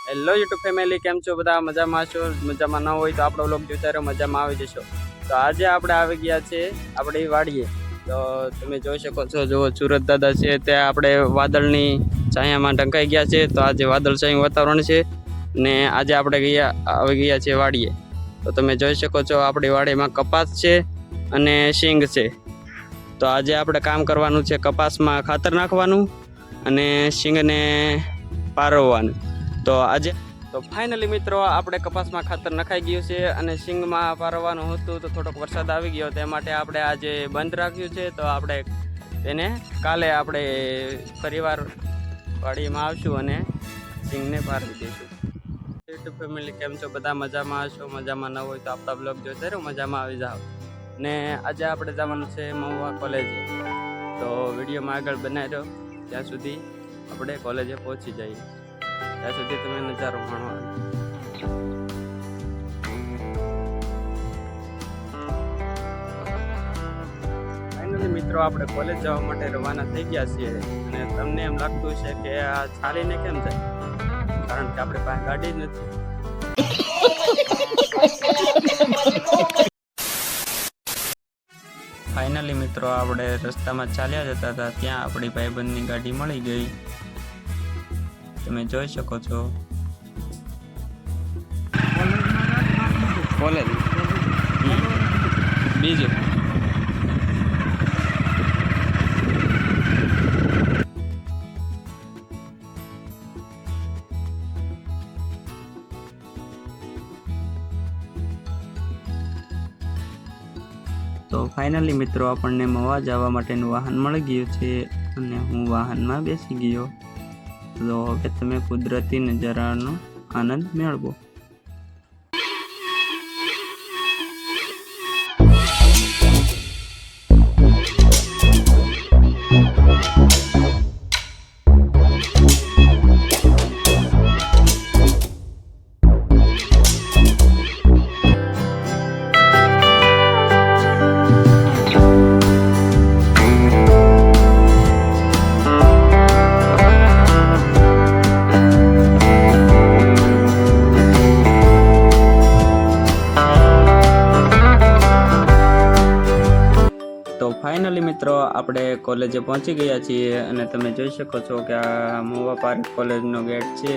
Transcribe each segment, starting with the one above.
Hello YouTube family, કેમ છો બધા? મજામાં છો? મજામાં ન હોય તો આપણો વ્લોગ જોતા રહો, મજામાં આવી જશો. તો આજે આપણે આવી ગયા છે આપણી વાડીએ. તો તમે જોઈ શકો છો, જો સુરત દાદા છે ત્યાં આપણે વાદળની છાયામાં ઢંકાઈ ગયા છે. તો આજે વાદળછાયું વાતાવરણ છે ને આજે આપણે આવી ગયા છે વાડીએ. તો તમે જોઈ શકો છો આપણી વાડીમાં કપાસ છે અને શીંગ છે. તો આજે આપણે કામ કરવાનું છે, કપાસમાં ખાતર નાખવાનું અને શીંગને પારવવાનું. તો આજે ફાઇનલી મિત્રો આપણે કપાસમાં ખાતર નખાઈ ગયું છે અને શીંગમાં પારવાનું હતું. તો થોડોક વરસાદ આવી ગયો, તે માટે આપણે આજે બંધ રાખ્યું છે. તો આપણે તેને કાલે આપણે ફરીવાર વાડીમાં આવશું અને શીંગને પારવી દઈશું. યુટ્યુબ ફેમિલી, કેમ છો બધા? મજામાં હશો? મજામાં ન હોય તો આપણા બ્લોગ જોતા રહો, મજામાં આવી જાઓ. ને આજે આપણે જવાનું છે મહુવા કોલેજે. તો વિડીયોમાં આગળ બનાવી દો, ત્યાં સુધી આપણે કોલેજે પહોંચી જઈએ. ત્યાં સુધી તમે નજારો માણો. ફાઇનલી મિત્રો આપણે કોલેજ જવા માટે રવાના થઈ ગયા છીએ અને તમને એમ લાગતું છે કે આ ચાલીને કેમ જાય, કારણ કે આપણે પાસે ગાડી જ નથી. ફાઇનલી મિત્રો આપણે રસ્તામાં ચાલ્યા જતા હતા, ત્યાં આપણી ભાઈબંધની ગાડી મળી ગઈ. તમે જોઈ શકો છો કોલેજ બીજું. તો ફાઇનલી મિત્રો આપણને મહુવા જવા માટેનું વાહન મળી ગયું છે અને હું વાહનમાં બેસી ગયો. તો હવે તમે કુદરતી નજારાનો આનંદ મેળવો. તો ફાઇનલી મિત્રો આપણે કોલેજે પહોંચી ગયા છીએ અને તમે જોઈ શકો છો કે આ મહુવા પાર્ક કોલેજનો ગેટ છે.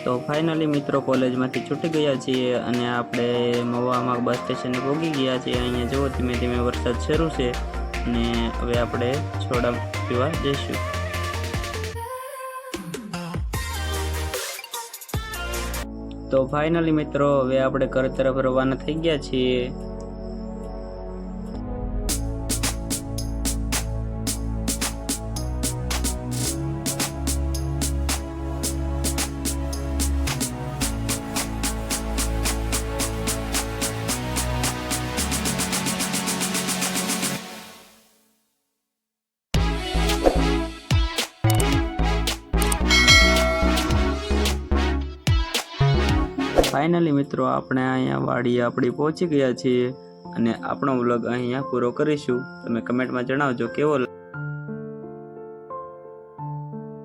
તો ફાઇનલી મિત્રો કોલેજમાંથી છૂટી ગયા છીએ અને આપણે મહુવામાં બસ સ્ટેશને પહોંચી ગયા છીએ. અહીંયા જુઓ ધીમે ધીમે વરસાદ શરૂ છે અને હવે આપણે સોડા પીવા જઈશું. તો ફાઇનલી મિત્રો હવે આપણે ઘર તરફ રવાના થઈ ગયા છીએ. ફાઇનલી મિત્રો આપણે અહીંયા વાડી આપણી પહોંચી ગયા છીએ અને આપણો વ્લોગ અહીંયા પૂરો કરીશું. તમે કમેન્ટમાં જણાવજો કેવો